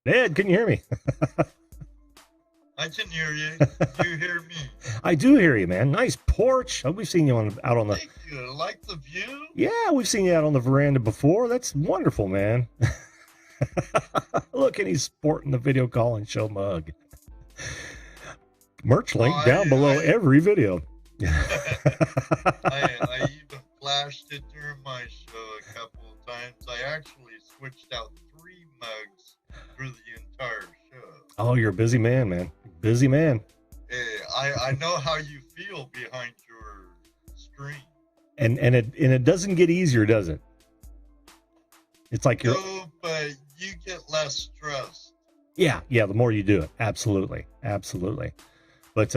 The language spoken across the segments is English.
Ed, can you hear me? I can hear you. You hear me? I do hear you, man. Nice porch. Oh, we've seen you out on the. Thank you. Like the view? Yeah, we've seen you out on the veranda before. That's wonderful, man. Look, and he's sporting the video call and show mug. Merch Oh, link down below every video. I even flashed it during my show a couple of times. I actually switched out 3 mugs through the entire show. Oh, you're a busy man, man. Busy man. Hey, I know how you feel behind your screen. And it doesn't get easier, does it? It's like you're. No, but you get less stressed. Yeah, the more you do it, absolutely. But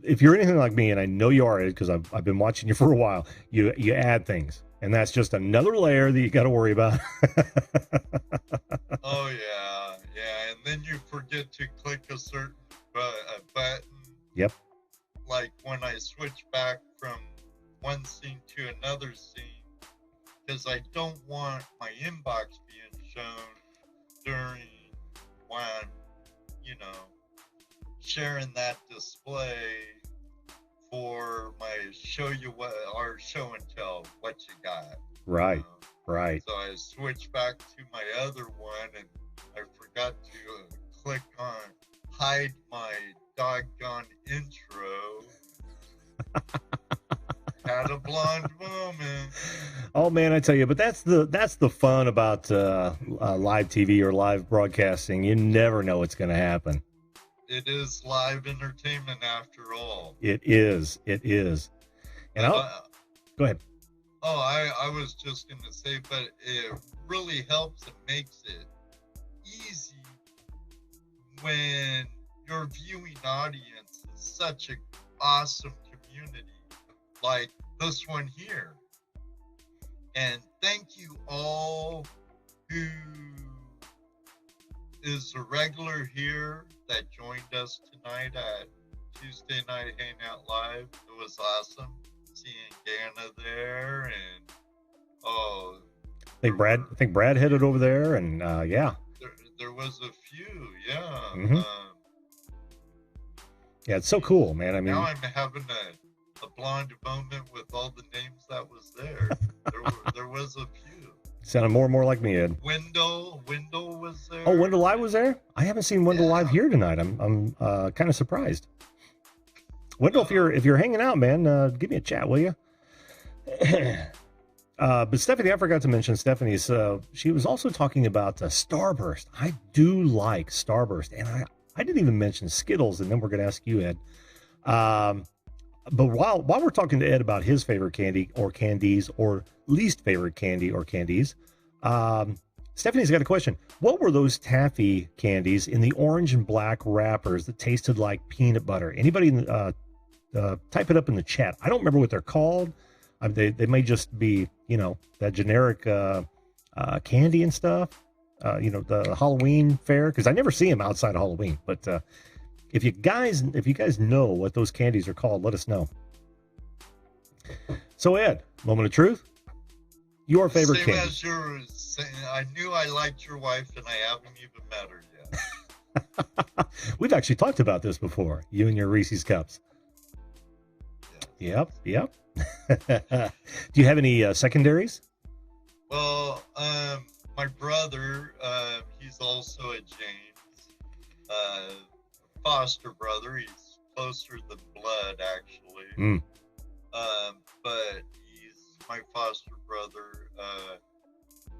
if you're anything like me, and I know you are, because I've been watching you for a while, you add things, and that's just another layer that you got to worry about. Oh yeah, and then you forget to click a certain button. Yep. Like when I switch back from one scene to another scene, because I don't want my inbox being shown during when I'm, sharing that display for my show you what our show and tell what you got. Right. Right. So I switched back to my other one, and I forgot to click on hide my doggone intro. Had a blonde moment. Oh man, I tell you, but that's the fun about live TV or live broadcasting. You never know what's going to happen. It is live entertainment after all. It is. And go ahead. Oh, I was just going to say, but it really helps and makes it easy when your viewing audience is such an awesome community like this one here. And thank you all who is a regular here that joined us tonight at Tuesday Night Hangout Live. It was awesome seeing Gana there, and I think Brad headed over there, and yeah. There was a few, yeah. Mm-hmm. Yeah, it's so cool, man. I mean, now I'm having a blonde moment with all the names that was there. there was a few. Sounded more and more like me, Ed. Wendell was there. Oh, Wendell Live was there? I haven't seen Wendell Live here tonight. I'm kind of surprised. Wendell, if you're hanging out, man, give me a chat, will you? But Stephanie, I forgot to mention Stephanie's. She was also talking about Starburst. I do like Starburst, and I didn't even mention Skittles, and then we're going to ask you, Ed. But while we're talking to Ed about his favorite candy or candies or least favorite candy or candies, Stephanie's got a question. What were those taffy candies in the orange and black wrappers that tasted like peanut butter? Anybody type it up in the chat. I don't remember what they're called. They may just be, that generic candy and stuff, the Halloween fair, because I never see them outside of Halloween. But if you guys know what those candies are called, let us know. So Ed, moment of truth. Your favorite Same candy. As yours. I knew I liked your wife, and I haven't even met her yet. We've actually talked about this before. You and your Reese's Cups. Yes. Yep. Do you have any secondaries? Well, my brother, he's also a James, foster brother. He's closer than blood, actually. But he's my foster brother.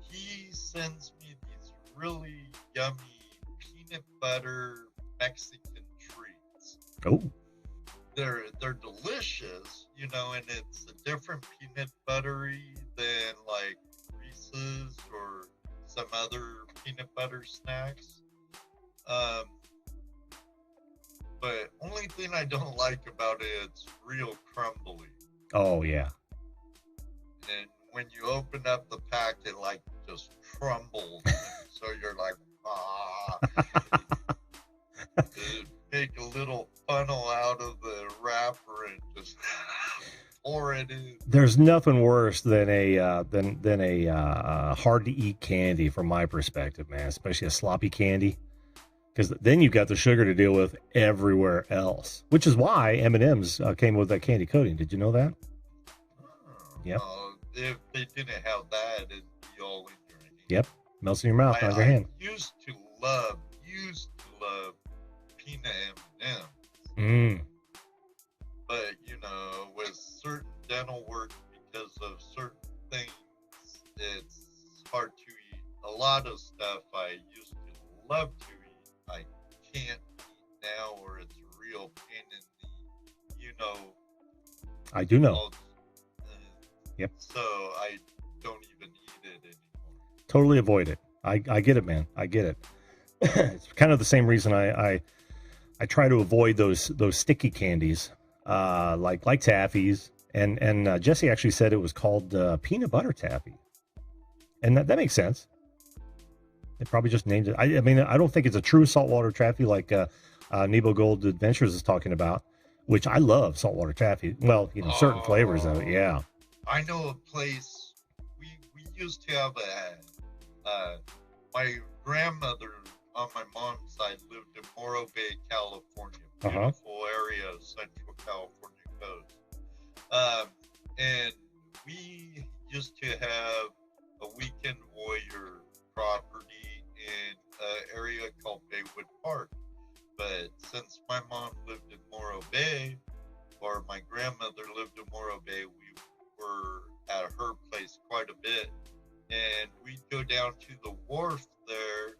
He sends me these really yummy peanut butter Mexican treats. Oh. They're delicious, and it's a different peanut buttery than like Reese's or some other peanut butter snacks. But only thing I don't like about it's real crumbly. Oh yeah. And when you open up the pack, it like just crumbles. So you're like, Dude, make a little funnel out of the wrapper and just horrid is. There's nothing worse than a hard to eat candy from my perspective, man. Especially a sloppy candy, because then you've got the sugar to deal with everywhere else. Which is why M&Ms came with that candy coating. Did you know that? Yep. If they didn't have that, it'd be all in your hand. Yep. Melts in your mouth, not your hand. I used to love peanut M&Ms. Mm. But, you know, with certain dental work, because of certain things, it's hard to eat. A lot of stuff I used to love to eat, I can't eat now, or it's a real pain in the, you know. I do know. Yep. So I don't even eat it anymore. Totally avoid it. I get it, man. I get it. It's kind of the same reason I try to avoid those sticky candies, like taffies. And Jesse actually said it was called peanut butter taffy, and that makes sense. They probably just named it. I mean, I don't think it's a true saltwater taffy like Nebo Gold Adventures is talking about, which I love saltwater taffy. Well, you know, certain flavors of it. Yeah. I know a place we used to have my grandmother on my mom's side lived in Morro Bay, California. Beautiful area of Central California coast. And we used to have a weekend warrior property in an area called Baywood Park. But since my mom lived in Morro Bay, or my grandmother lived in Morro Bay, we were at her place quite a bit. And we'd go down to the wharf there,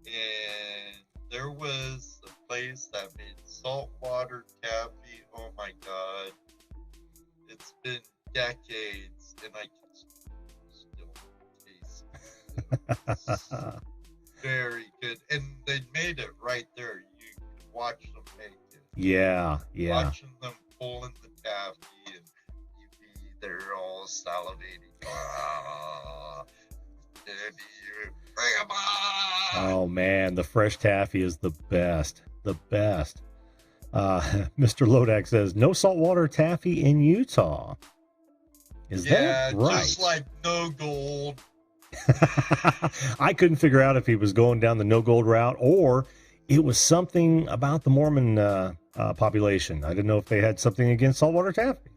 and there was a place that made saltwater taffy. Oh my God. It's been decades, and I can still taste it. It's very good. And they made it right there. You could watch them make it. Yeah. Watching them pulling the taffy, and you'd be there all salivating. Oh man, the fresh taffy is the best. The best. Mr. Lodak says no saltwater taffy in Utah. Is that right? Just like no gold. I couldn't figure out if he was going down the no gold route or it was something about the Mormon population. I didn't know if they had something against saltwater taffy.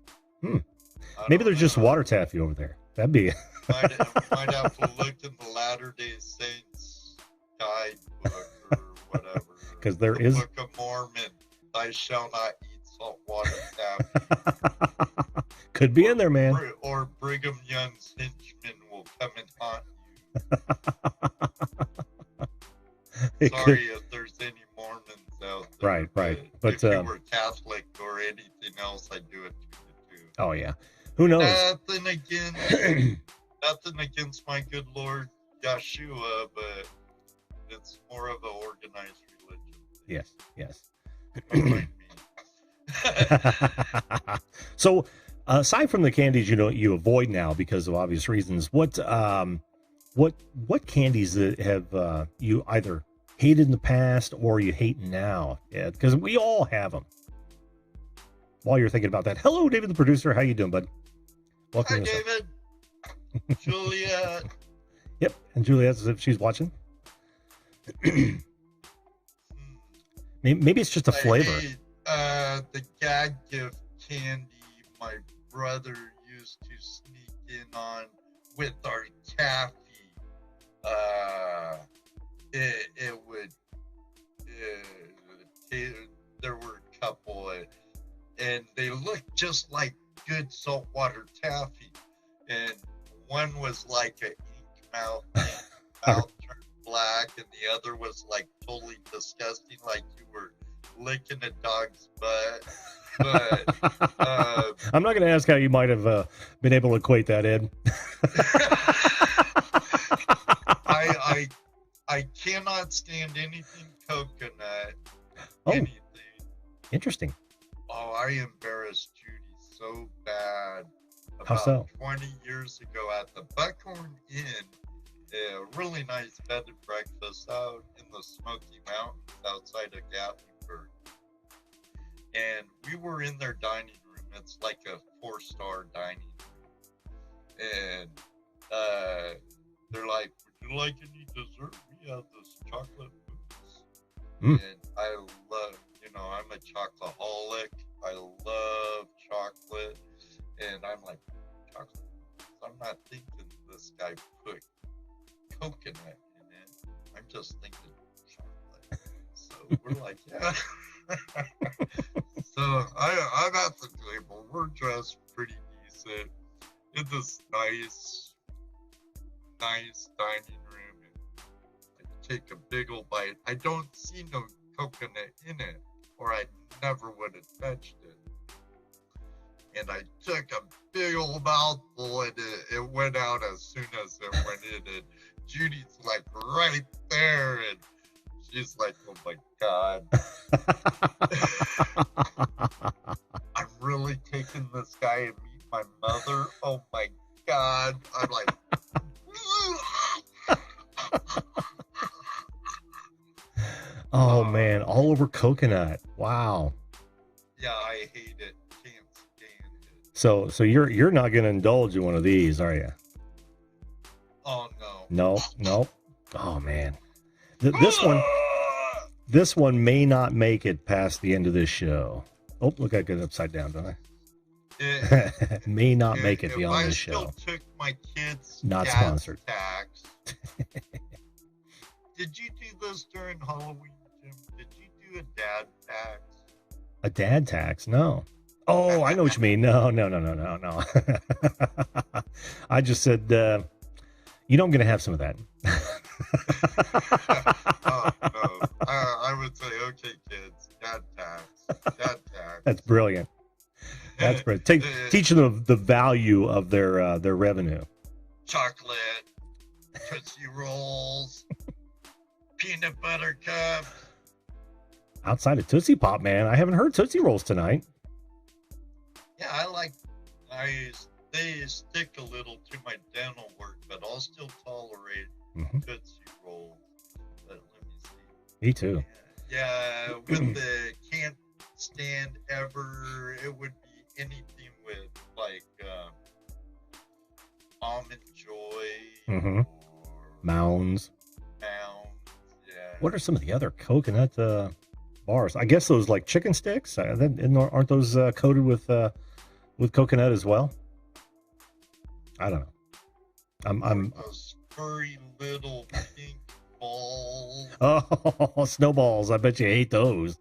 Maybe there's just water taffy over there. That'd be might have to look in the Latter-day Saints guidebook or whatever. Because there is Book of Mormon. I shall not eat saltwater taffy. Could be in there, man. Or Brigham Young's henchmen will come and haunt you. Sorry if there's any Mormons out there. Right. But if you were Catholic or anything else, I'd do it to you too. Oh yeah. Who knows? Nothing against my good Lord Yeshua, but it's more of an organized religion. Yes. So, aside from the candies you avoid now because of obvious reasons, what candies have you either hated in the past or you hate now? Yeah, because we all have them. While you're thinking about that, hello, David, the producer. How you doing, bud? Welcome. Hi, David. Juliet. Yep, and Juliet, as if she's watching. Maybe it's just a flavor. The gag gift candy my brother used to sneak in on with our taffy. There were a couple, and they looked just like good saltwater taffy. And one was like an ink mouth turned black, and the other was like totally disgusting, like you were licking a dog's butt. But I'm not going to ask how you might have been able to equate that, Ed. I cannot stand anything coconut. Oh, anything. Interesting. Oh, I embarrassed Judy so bad. How so? 20 years ago at the Buckhorn Inn, a really nice bed and breakfast out in the Smoky Mountains outside of Gatlinburg. And we were in their dining room, It's like a 4-star dining room. And they're like, would you like any dessert? We have this chocolate mousse. And I love, I'm a chocoholic. I love chocolate. And I'm like, chocolate mousse? I'm not thinking this guy put coconut in it. I'm just thinking chocolate. So we're like, yeah. So I'm at the table. We're dressed pretty decent in this nice dining room. And I take a big old bite. I don't see no coconut in it, or I never would have touched it. And I took a big old mouthful, and it went out as soon as it went in. And Judy's like right there, and she's like, oh my God. I'm really taking this guy and meet my mother. Oh my God. I'm like, oh man, all over coconut. Wow. yeah, I hate it. Can't stand it. So you're not going to indulge in one of these, are you? Oh no. No. Oh man. This one may not make it past the end of this show. Oh, look, I got it upside down, don't I? May not make it beyond this show. I still took my kids' not sponsored. Tax. Did you do this during Halloween, Jim? Did you do a dad tax? A dad tax? No. Oh, I know what you mean. No. I just said, I'm going to have some of that. Oh, no. I would say, okay, kids, dad tax. That's brilliant. That's brilliant. Teach them the value of their revenue. Chocolate, Tootsie Rolls, peanut butter cups. Outside of Tootsie Pop, man, I haven't heard Tootsie Rolls tonight. Yeah, they stick a little to my dental work, but I'll still tolerate Tootsie Rolls. But let me see. Me too. Yeah, with the can't stand ever, it would be anything with like Almond Joy or Mounds. Yeah. What are some of the other coconut bars? I guess those like chicken sticks. Aren't those coated with coconut as well? I don't know. I'm those furry little pink balls. Oh, snowballs! I bet you hate those.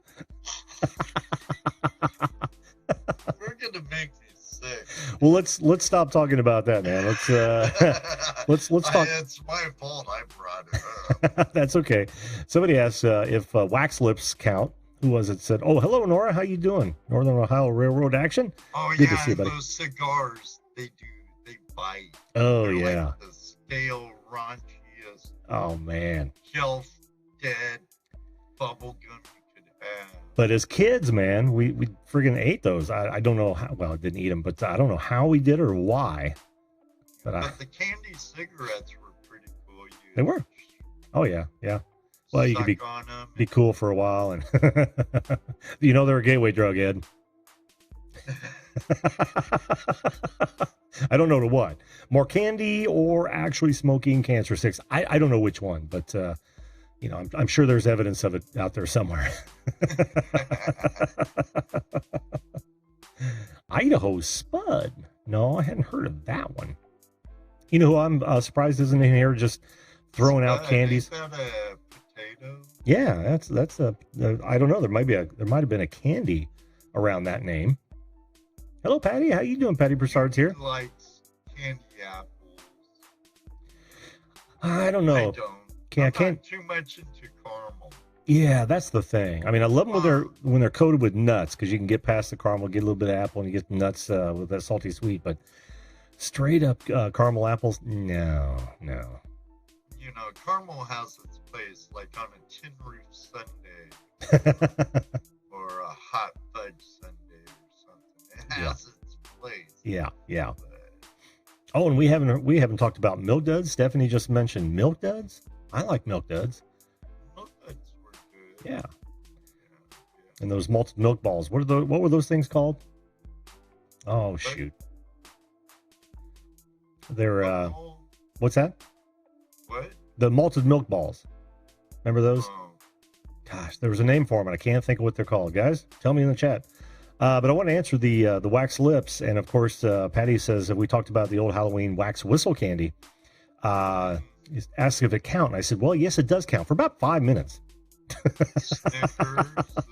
We're gonna make me sick. Well, let's stop talking about that, man. Let's talk. It's my fault. I brought it up. That's okay. Somebody asked if wax lips count. Who was it? Said, "Oh, hello, Nora. How you doing? Northern Ohio Railroad Action." Oh Good yeah, to see you, buddy. those cigars they bite. Oh, They're yeah. like the stale, raunchiest, Oh man. shelf dead bubble gum you could have. But as kids, man, we friggin' ate those. I don't know how. Well, I didn't eat them, but I don't know how we did or why. But the candy cigarettes were pretty cool. They were. Oh yeah. Well, you could be cool for a while, and they're a gateway drug, Ed. I don't know to what. More candy or actually smoking cancer sticks. I don't know which one, but I'm sure there's evidence of it out there somewhere. Idaho Spud. No, I hadn't heard of that one. You know who I'm surprised isn't in here just throwing out candies? Is that a potato? Yeah, that's a I don't know. There might have been a candy around that name. Hello, Patty. How you doing? Patty Broussard's here. Likes candy apples. I don't know. I don't. I can't not too much into caramel. Yeah, that's the thing. I mean, I love them when they're coated with nuts because you can get past the caramel, get a little bit of apple, and you get the nuts with that salty sweet. But straight up caramel apples, no. Caramel has its place, like on a tin roof sundae or a hot fudge sundae or something. It has its place. Yeah. But, oh, and we haven't talked about milk duds. Stephanie just mentioned milk duds. I like milk duds. Milk duds were good. Yeah. And those malted milk balls. What were those things called? Oh, shoot. They're, Oh, what's that? what? The malted milk balls. Remember those? Oh, Gosh, there was a name for them, and I can't think of what they're called. Guys, tell me in the chat. But I want to answer the wax lips, and of course, Patty says that we talked about the old Halloween wax whistle candy. Asked if it count, and I said, well, yes, it does count for about 5 minutes. Snickers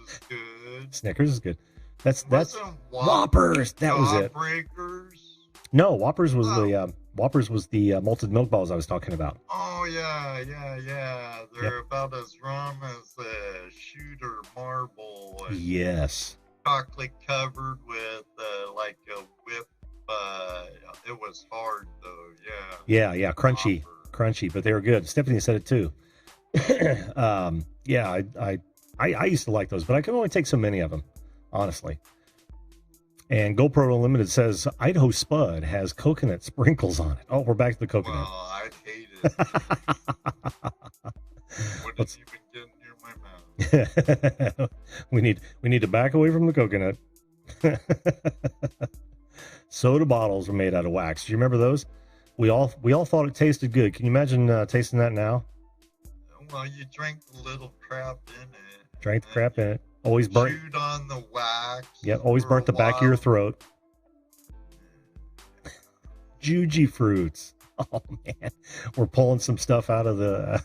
is good. Snickers is good. That's Wasn't Whoppers. That was it. Jawbreakers? No, Whoppers was the malted milk balls I was talking about. Oh yeah. They're about as rum as a shooter marble. And Yes. chocolate covered with like a whip. It was hard though. Yeah, crunchy, Whopper. crunchy, but they were good. Stephanie said it too. Yeah, I used to like those, but I can only take so many of them, honestly. And GoPro Unlimited says Idaho Spud has coconut sprinkles on it. Oh, we're back to the coconut. Well, I'd hate it. Wouldn't even get near my mouth. we need to back away from the coconut. Soda bottles were made out of wax. Do you remember those? We all thought it tasted good. Can you imagine tasting that now? Well, you drank the little crap in it. Drank the crap in it. Always burnt. Chewed on the wax. Yeah, always for burnt a the back of your while. throat. Juji fruits. Oh man, we're pulling some stuff out of the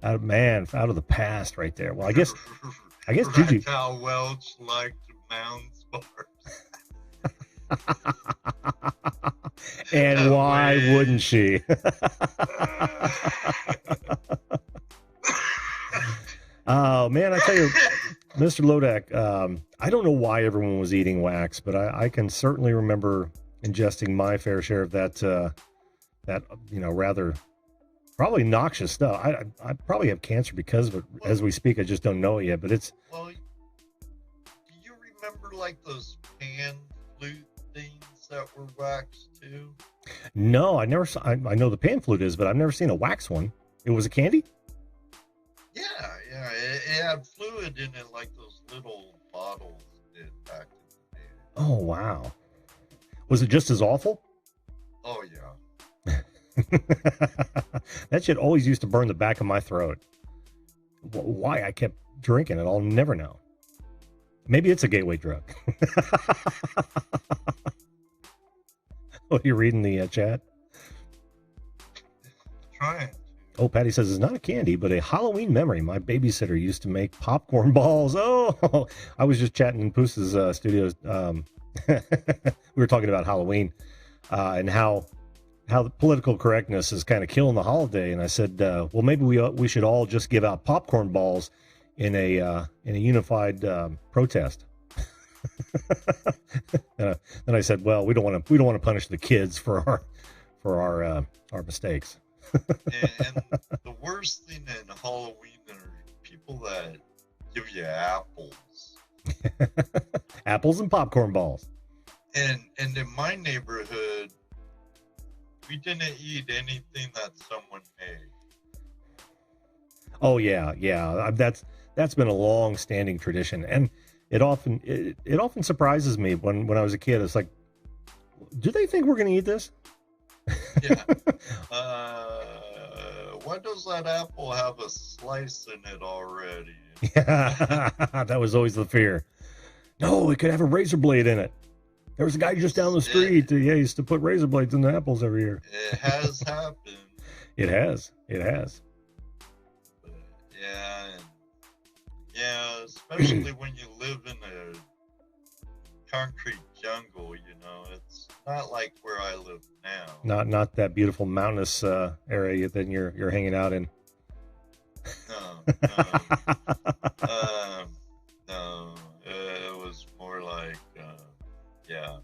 out of the past right there. Well, I guess Juji. Raquel Welch liked Mounds bars. And why wouldn't she? Oh man, I tell you, Mr. Lodak, I don't know why everyone was eating wax, but I can certainly remember ingesting my fair share of that rather probably noxious stuff. I probably have cancer because of it. As we speak, I just don't know it yet. But it's. Well, do you remember like those pan flute things that were waxed too? No, I never saw. I know the pan flute is, but I've never seen a wax one. It was a candy. Yeah. It had fluid in it like those little bottles did back in the day. Oh wow. Was it just as awful? Oh yeah. That shit always used to burn the back of my throat. Why I kept drinking it, I'll never know. Maybe it's a gateway drug. What are you reading the chat? Try it. Oh, Patty says it's not a candy, but a Halloween memory. My babysitter used to make popcorn balls. Oh, I was just chatting in Poose's studios. We were talking about Halloween and how the political correctness is kind of killing the holiday. And I said, well, maybe we should all just give out popcorn balls in a unified protest. And then I said, well, we don't want to punish the kids for our mistakes. And the worst thing in Halloween are people that give you apples. Apples and popcorn balls. And in my neighborhood, we didn't eat anything that someone made. Oh yeah. That's been a long-standing tradition, and it often surprises me when I was a kid. It's like, do they think we're going to eat this? Yeah. Why does that apple have a slice in it already? Yeah, that was always the fear. No, it could have a razor blade in it. There was a guy just down the street. He used to put razor blades in the apples every year. It has happened. It has. But especially when you live in a concrete jungle, it's not like where I live now. Not that beautiful mountainous area that you're hanging out in. No. It was more like, yeah.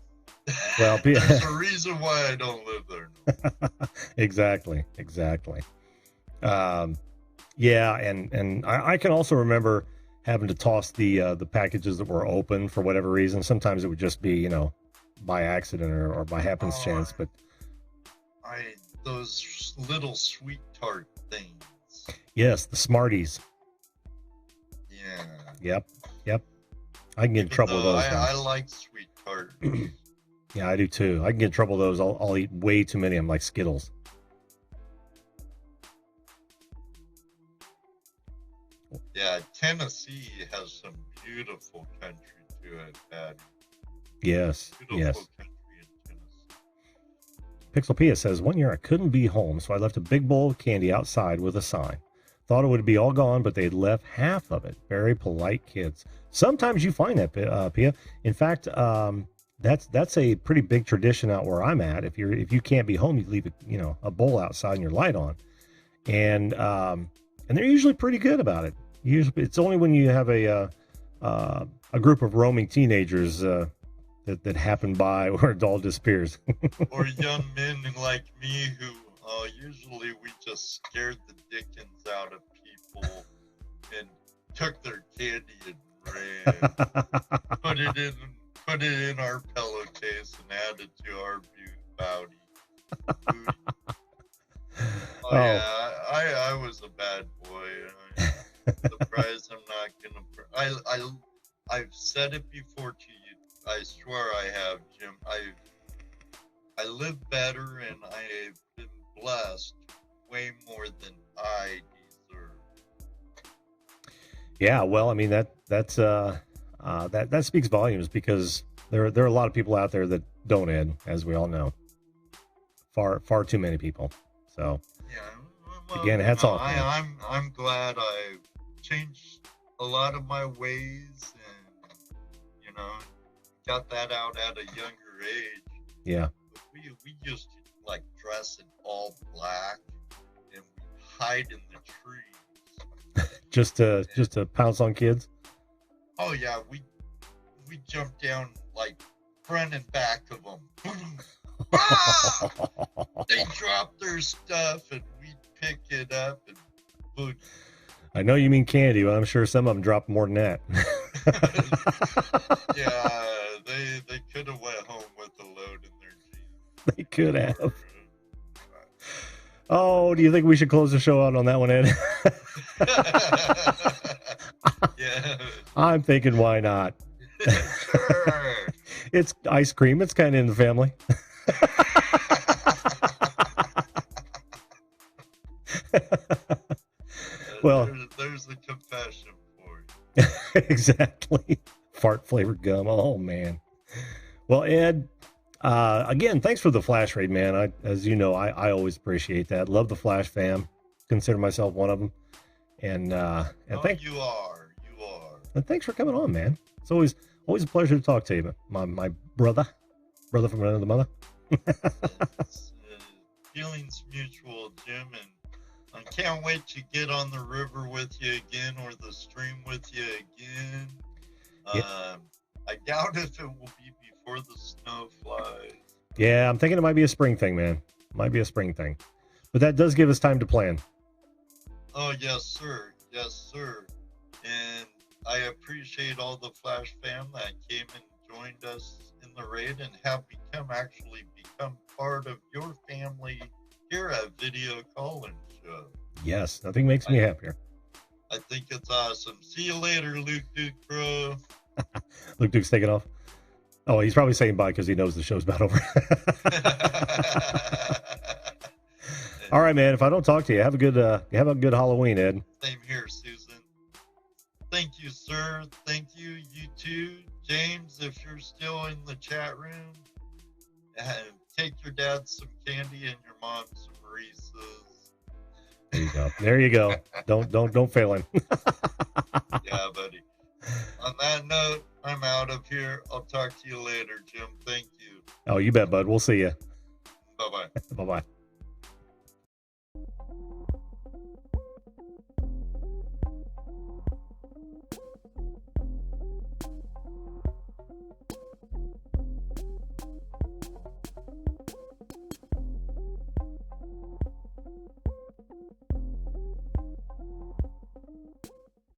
Well, there's a reason why I don't live there. No. Exactly. Yeah, and I can also remember having to toss the packages that were open for whatever reason. Sometimes it would just be, by accident or by happenstance. But those little sweet tart things. Yes, the Smarties. Yeah. Yep. I can get in trouble with those. I like sweet cartons. Yeah, I do too. I can get in trouble with those. I'll eat way too many. I'm like Skittles. Yeah, Tennessee has some beautiful country to it, Patty. Yes, Beautiful yes. country in Tennessee. Pixel Pia says, one year I couldn't be home, so I left a big bowl of candy outside with a sign. Thought it would be all gone, but they'd left half of it. Very polite kids. Sometimes you find that, Pia. In fact, that's a pretty big tradition out where I'm at. If you can't be home, you leave a bowl outside and your light on, and they're usually pretty good about it. Usually, it's only when you have a group of roaming teenagers that happen by where it all disappears. Or young men like me who usually we just scared the dickens out of people and took their candy and ran, put it in our pillowcase and added to our bounty. Yeah, I was a bad boy. I'm surprised I'm not gonna. I've said it before to you. I swear I have, Jim. I live better and I've been blessed way more than I deserve. Yeah, well, I mean that speaks volumes, because there are a lot of people out there that don't, Ed, as we all know. Far too many people. So yeah, well, again, hats off. I'm glad I've changed a lot of my ways and got that out at a younger age. Yeah. But we used to like dress in all black and we hide in the trees. just to pounce on kids. Oh yeah, we jumped down like front and back of them. Ah! They dropped their stuff and we'd pick it up and boogie. I know you mean candy, but I'm sure some of them dropped more than that. Yeah, they could have went home with a load in their jeans. They could have. Oh, do you think we should close the show out on that one, Ed? Yeah. I'm thinking, why not? Sure. It's ice cream. It's kind of in the family. Well, there's the confession for you. Exactly. Fart flavored gum. Oh man. Well, Ed, again, thanks for the flash raid, man. As you know, I always appreciate that. Love the Flash fam. Consider myself one of them. And you are. And thanks for coming on, man. It's always a pleasure to talk to you, my brother from another mother. Feelings mutual, Jim, and I can't wait to get on the river with you again or the stream with you again. Yeah. I doubt if it will be before the snow flies. Yeah, I'm thinking it might be a spring thing, man. Might be a spring thing. But that does give us time to plan. Oh, yes, sir. Yes, sir. And I appreciate all the Flash fam that came and joined us in the raid and have become part of your family here at Video Call-In Show. Yes, nothing makes me happier. I think it's awesome. See you later, Luke Duke, bro. Luke Duke's taking off. Oh, he's probably saying bye because he knows the show's about over. All right, man. If I don't talk to you, have a good Halloween, Ed. Same here, Susan. Thank you, sir. Thank you, you too, James. If you're still in the chat room, take your dad some candy and your mom some Reese's. There you go. Don't fail him. Yeah, buddy. On that note, I'm out of here. I'll talk to you later, Jim. Thank you. Oh, you bet, bud. We'll see you. Bye-bye. Bye-bye.